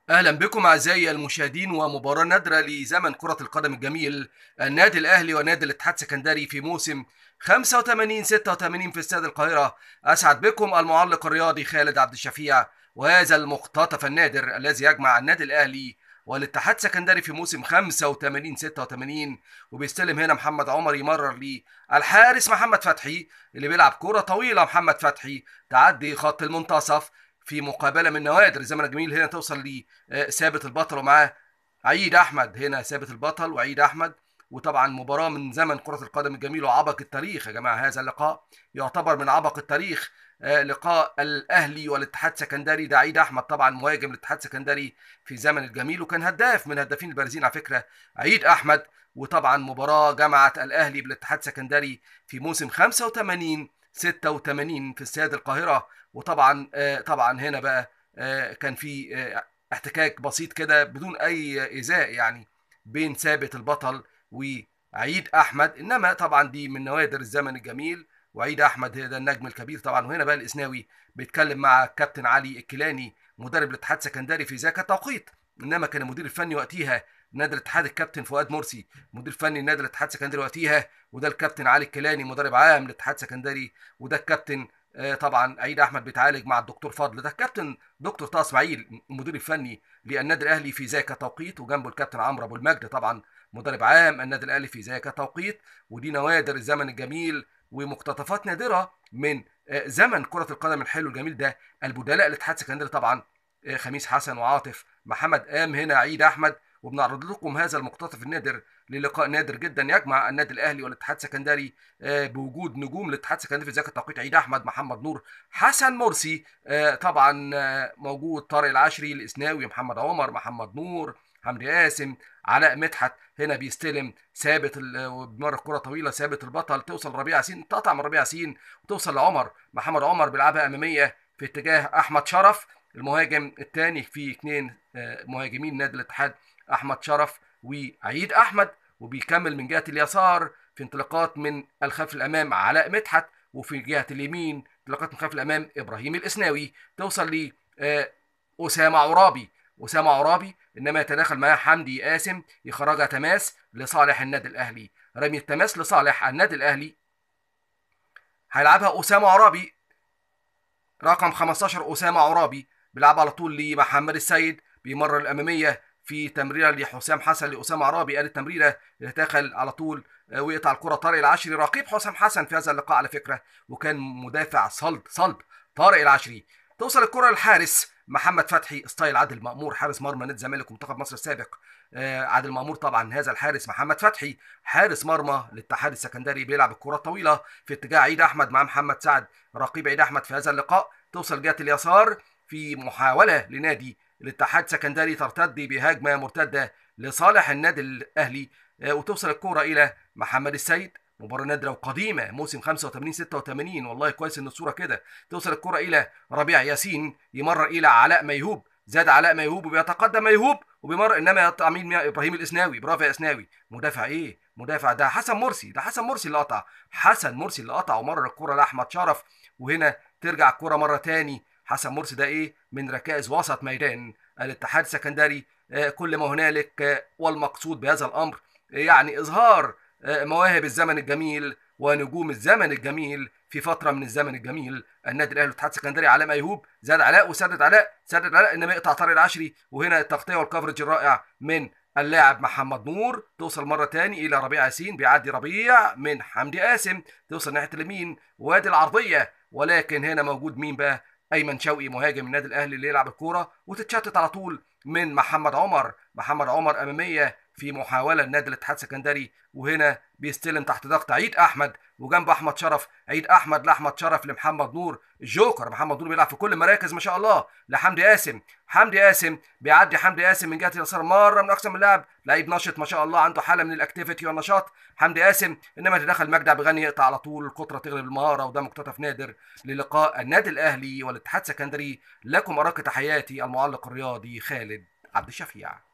اهلا بكم اعزائي المشاهدين ومباراه نادره لزمن كره القدم الجميل. النادي الاهلي ونادي الاتحاد السكندري في موسم 85 86 في استاد القاهره. اسعد بكم المعلق الرياضي خالد عبد الشفيع، وهذا المقتطف النادر الذي يجمع النادي الاهلي والاتحاد السكندري في موسم 85 86. وبيستلم هنا محمد عمر، يمرر للحارس محمد فتحي اللي بيلعب كرة طويلة. محمد فتحي تعدي خط المنتصف في مقابلة من نوادر الزمن الجميل، هنا توصل ثابت البطل ومعاه عيد احمد. هنا ثابت البطل وعيد احمد. وطبعا مباراه من زمن كره القدم الجميل وعبق التاريخ يا جماعه. هذا اللقاء يعتبر من عبق التاريخ. لقاء الاهلي والاتحاد السكندري. ده عيد احمد طبعا مهاجم الاتحاد السكندري في زمن الجميل، وكان هداف من هدافين البارزين على فكره عيد احمد. وطبعا مباراه جمعت الاهلي بالاتحاد السكندري في موسم 85 86 في استاد القاهره. وطبعا طبعا هنا بقى كان في احتكاك بسيط كده بدون اي ايذاء يعني بين ثابت البطل وعيد احمد، انما طبعا دي من نوادر الزمن الجميل. وعيد احمد ده النجم الكبير طبعا. وهنا بقى الاسناوي بيتكلم مع كابتن علي الكيلاني مدرب الاتحاد السكندري في ذاك التوقيت، انما كان المدير الفني وقتها نادي الاتحاد الكابتن فؤاد مرسي، مدير فني نادي الاتحاد السكندري وقتها. وده الكابتن علي الكيلاني مدرب عام للاتحاد السكندري. وده الكابتن طبعا عيد احمد بيتعالج مع الدكتور فضل، ده الكابتن دكتور طه اسماعيل المدير الفني للنادي الاهلي في ذاك التوقيت. وجنبه الكابتن عمرو ابو المجد طبعا مدرب عام النادي الاهلي في ذاك التوقيت. ودي نوادر الزمن الجميل ومقتطفات نادره من زمن كره القدم الحلو الجميل ده. البدلاء الاتحاد السكندري طبعا خميس حسن وعاطف محمد قام، هنا عيد احمد. وبنعرض لكم هذا المقتطف النادر للقاء نادر جدا يجمع النادي الاهلي والاتحاد السكندري بوجود نجوم الاتحاد السكندري في ذاك التوقيت عيد احمد، محمد نور، حسن مرسي، طبعا موجود طارق العشري، الاسناوي، محمد عمر، محمد نور، حمدي قاسم، علاء مدحت. هنا بيستلم ثابت وبمر كره طويله ثابت البطل توصل ربيع ياسين، تقطع من ربيع ياسين وتوصل لعمر. محمد عمر بيلعبها اماميه في اتجاه احمد شرف المهاجم الثاني في اثنين مهاجمين نادي الاتحاد، احمد شرف وعيد احمد. وبيكمل من جهه اليسار في انطلاقات من الخلف الامام علاء مدحت، وفي جهه اليمين انطلاقات من خلف الامام ابراهيم الاسناوي توصل ل اسامه عرابي. اسامه عرابي انما يتداخل معاه حمدي قاسم يخرجها تماس لصالح النادي الاهلي. رمي التماس لصالح النادي الاهلي، هيلعبها اسامه عرابي رقم 15. اسامه عرابي بيلعب على طول لمحمد السيد، بيمرر الاماميه في تمريره لحسام حسن لاسامه عرابي. قال التمريره اللي دخل على طول ويقطع الكره طارق العشري رقيب حسام حسن في هذا اللقاء على فكره، وكان مدافع صلب صلب طارق العشري. توصل الكره للحارس محمد فتحي ستايل عادل مامور، حارس مرمى نادي الزمالك ومنتخب مصر السابق. عادل مامور طبعا هذا الحارس محمد فتحي حارس مرمى الاتحاد السكندري بيلعب الكره الطويله في اتجاه عيد احمد مع محمد سعد رقيب عيد احمد في هذا اللقاء. توصل جهه اليسار في محاوله لنادي الاتحاد السكندري ترتد بهجمه مرتده لصالح النادي الاهلي. وتوصل الكره الى محمد السيد. مباراه نادره وقديمه موسم 85 86، والله كويس ان الصوره كده. توصل الكره الى ربيع ياسين يمرر الى علاء ميهوب، زاد علاء ميهوب وبيتقدم ميهوب وبيمر، انما يقطع مين؟ ابراهيم الاسناوي. برافو يا اسناوي. مدافع ايه؟ مدافع ده حسن مرسي، ده حسن مرسي اللي قطع، حسن مرسي اللي قطع ومرر الكره لاحمد شرف. وهنا ترجع الكره مره تاني. حسن مرسي ده ايه؟ من ركائز وسط ميدان الاتحاد السكندري. كل ما هنالك والمقصود بهذا الامر يعني اظهار مواهب الزمن الجميل ونجوم الزمن الجميل في فتره من الزمن الجميل. النادي الاهلي والاتحاد السكندري علاء ميهوب زاد علاء وسدد علاء سدد علاء، انما يقطع طارق العشري. وهنا التغطيه والكفرج الرائع من اللاعب محمد نور. توصل مره تاني الى ربيع ياسين، بيعدي ربيع من حمدي قاسم، توصل ناحيه اليمين وادي العرضيه. ولكن هنا موجود مين بقى؟ ايمن شوقي مهاجم النادي الاهلي اللي يلعب الكوره وتتشتت على طول من محمد عمر. محمد عمر اماميه في محاوله النادي الاتحاد السكندري. وهنا بيستلم تحت ضغط عيد احمد وجنب احمد شرف. عيد احمد لاحمد شرف لمحمد نور الجوكر. محمد نور بيلعب في كل المراكز ما شاء الله. لحمدي قاسم، حمدي قاسم بيعدي حمدي قاسم من جهه اليسار مره من اقسم اللاعب، لعيب نشط ما شاء الله عنده حاله من الاكتيفيتي والنشاط حمدي قاسم، انما تدخل مجدي بغني يقطع على طول. القطره تغلب المهاره، وده مقتطف نادر للقاء النادي الاهلي والاتحاد السكندري. لكم ارق تحياتي المعلق الرياضي خالد عبد الشفيع.